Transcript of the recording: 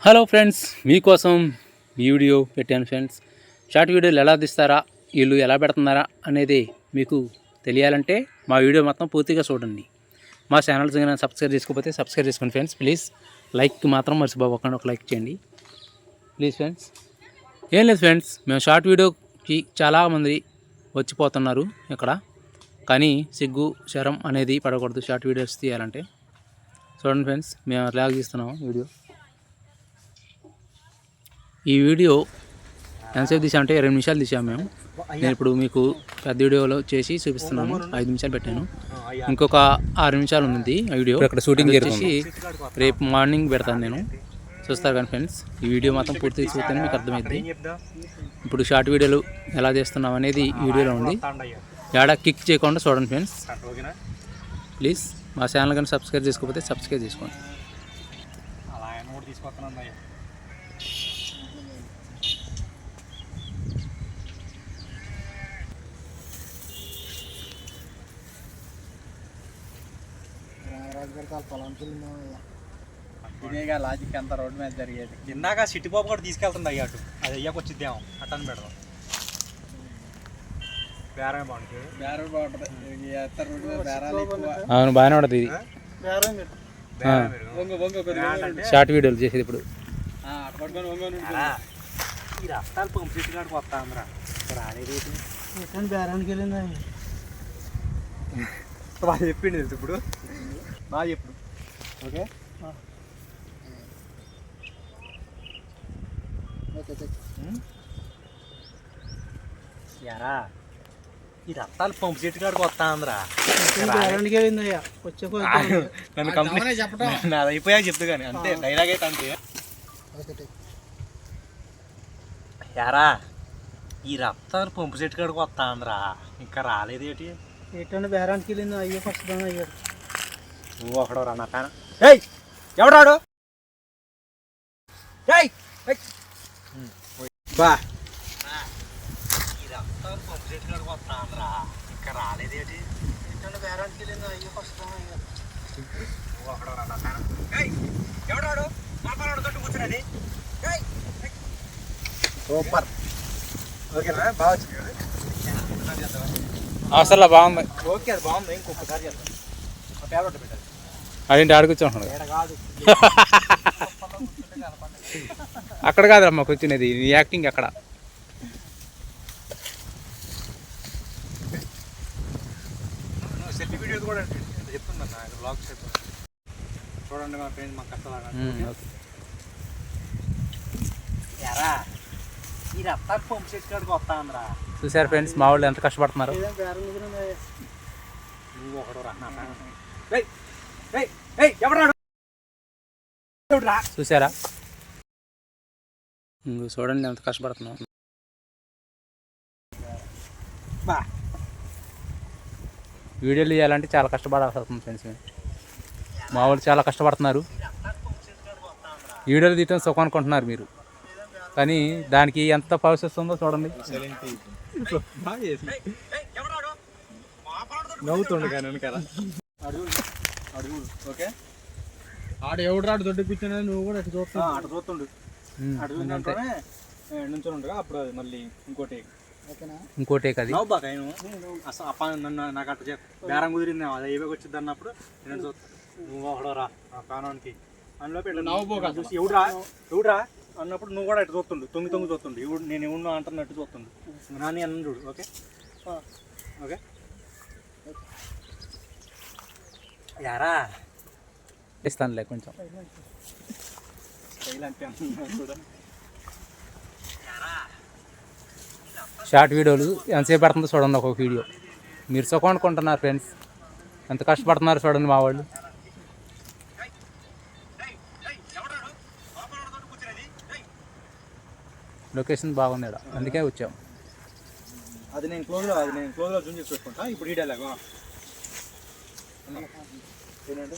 Hello friends, మీకోసం ఈ video పెట్టాను ఫ్రెండ్స్. షార్ట్ వీడియోలు ఎలా తీస్తారా, వీళ్ళు ఎలా పెడుతున్నారా అనేది మీకు తెలియాలంటే మా వీడియో మొత్తం పూర్తిగా చూడండి. మా ఛానల్స్ కానీ సబ్స్క్రైబ్ చేసుకోకపోతే సబ్స్క్రైబ్ చేసుకోండి ఫ్రెండ్స్. ప్లీజ్ లైక్ మాత్రం మర్చిపోకండి, ఒక లైక్ చేయండి ప్లీజ్ ఫ్రెండ్స్. ఏం లేదు ఫ్రెండ్స్, మేము షార్ట్ వీడియోకి చాలామంది వచ్చిపోతున్నారు ఇక్కడ, కానీ సిగ్గు శరం అనేది పడకూడదు షార్ట్ వీడియోస్ తీయాలంటే. చూడండి ఫ్రెండ్స్, మేము అలాగ తీస్తున్నాము వీడియో. ఈ వీడియో ఎంతసేపు తీసామంటే 20 నిమిషాలు తీసాము మేము. నేను ఇప్పుడు మీకు పెద్ద వీడియోలో చేసి చూపిస్తున్నాను. 5 నిమిషాలు పెట్టాను, ఇంకొక 6 నిమిషాలు ఉంది ఆ వీడియో. ఇక్కడ షూటింగ్ చేసి రేపు మార్నింగ్ పెడతాను నేను, చూస్తారు కానీ ఫ్రెండ్స్. ఈ వీడియో మాత్రం పూర్తిగా చూస్తేనే మీకు అర్థమైంది. ఇప్పుడు షార్ట్ వీడియోలు ఎలా చేస్తున్నాం అనేది ఈ వీడియోలో ఉంది. ఏడా కిక్ చేయకుండా చూడండి ఫ్రెండ్స్. ప్లీజ్ మా ఛానల్ కానీ సబ్స్క్రైబ్ చేసుకోకపోతే సబ్స్క్రైబ్ చేసుకోండి. ఇదేగా లాజిక్ అంతా రోడ్డు మీద జరిగేది. ఇందాక సిటీ బాబు కూడా తీసుకెళ్తుంది అయ్యాటు, అది అయ్యాక వచ్చిద్దాం అట్టని పెడదాం. బేరమే బాగుంటుంది, బేరం బాగుంటుంది. అవును, బాగానే ఉంటుంది ఇది షార్ట్ వీడియోలు చేసేది. ఇప్పుడు ఈ రస్తాలు పంపించి కాడికి వస్తా అందరా రాలేదు బేరానికి వెళ్ళింది. బాగా చెప్పింది తెలుసు, ఇప్పుడు బాగా చెప్పు. ఓకే యారా ఈ రత్తాలు పంపు చెట్టు కాడికి వస్తా అందరా నన్ను కంపెనీ నాది అయిపోయాక చెప్తు కానీ అంతే, డైలాగ్ అయితే అంతే. యారా ఈ రత్తాలు పంపు చెట్టు కాడికి వస్తా అందరా ఇంకా రాలేదు ఏంటి ఏంటంటే బేరానికి వెళ్ళింది. అయ్యో ఫస్ట్ అయ్యాడు నువ్వు ఒకడో రా నా పైన. ఏయ్ ఎవడాడు బా ఈ రత్తాలు పంపు చెట్టు కాడికి వస్తా అందరా ఇంకా రాలేదు ఏంటి ఏంటంటే బేరానికి వెళ్ళింది. అయ్యో ఫస్ట్ అయ్యాడు నువ్వు ఒకడో రా నా పైన. ఏయ్ ఎవడాడు మా పైన తట్టు కూర్చున్నది. సూపర్, ఓకేనా? బాగా వచ్చింది అసలు బాగుంది. ఓకే, అది బాగుంది. ఇంకొకసారి చేస్తాను. ఆ పేపర్ పెట్టాలి. అదేంటి ఆడుకొచ్చాడు అక్కడ కాదు అమ్మ కూర్చునేది, నీ యాక్టింగ్ అక్కడ. సెల్ఫీ వీడియోస్ కూడా చెప్తున్నా బ్లాగ్ చూడండి మా ఫ్రెండ్స్, మాకు కష్టలాగా. యారా ఈ రత్తా పంపు చెట్టు కాడికి వస్తా అందరా. చూసారు ఫ్రెండ్స్, మా వాళ్ళు ఎంత కష్టపడుతున్నారు. నువ్వు ఒకడు రా చూసారా, చూడండి ఎంత కష్టపడుతున్నాం. వీడియోలు తీయాలంటే చాలా కష్టపడాల్సి వస్తుంది ఫ్రెండ్స్. మా వాళ్ళు చాలా కష్టపడుతున్నారు. వీడియోలు తీయటం సుఖం అనుకుంటున్నారు మీరు, కానీ దానికి ఎంత ప్రాసెస్ ఉందో చూడండి. నవ్వుతుండు కానీ వెనకాల అడుగు. ఓకే, ఆడు ఎవడు రాడు దొడ్డు కూర్చొని నువ్వు కూడా అటు చూస్తా అటు చూస్తుండు. అడుగు నుంచొని ఉండగా అప్పుడు అది మళ్ళీ ఇంకోటే కదా బాగా నన్ను నాకు అట్ట బేరం కుదిరింది, అది ఏవో వచ్చింది అన్నప్పుడు నేను చూస్తాను. నువ్వు ఒకడో రా కానానికి అందులో చూసి ఎవడురా అన్నప్పుడు నువ్వు కూడా అటు చూస్తుండు, తొంగి చూస్తుండు. ఇప్పుడు నేను ఎవడు అంటున్నట్టు చూస్తుండు. నాని అన్న చూడు. ఓకే ఓకే యారా ఇస్తానులే కొంచెం. షార్ట్ వీడియోలు ఎంతసేపు పడుతుందో చూడండి ఒక్కొక్క వీడియో. మీరు సుఖం అనుకుంటున్నారు ఫ్రెండ్స్, ఎంత కష్టపడుతున్నారు చూడండి మా వాళ్ళు. లొకేషన్ బాగుంది, అందుకే వచ్చాం. అది నేను క్లోజ్లో జూమ్ చేసి పెట్టుకుంటా. ఇప్పుడు ఈ డైలాగ్ ఏంటంటే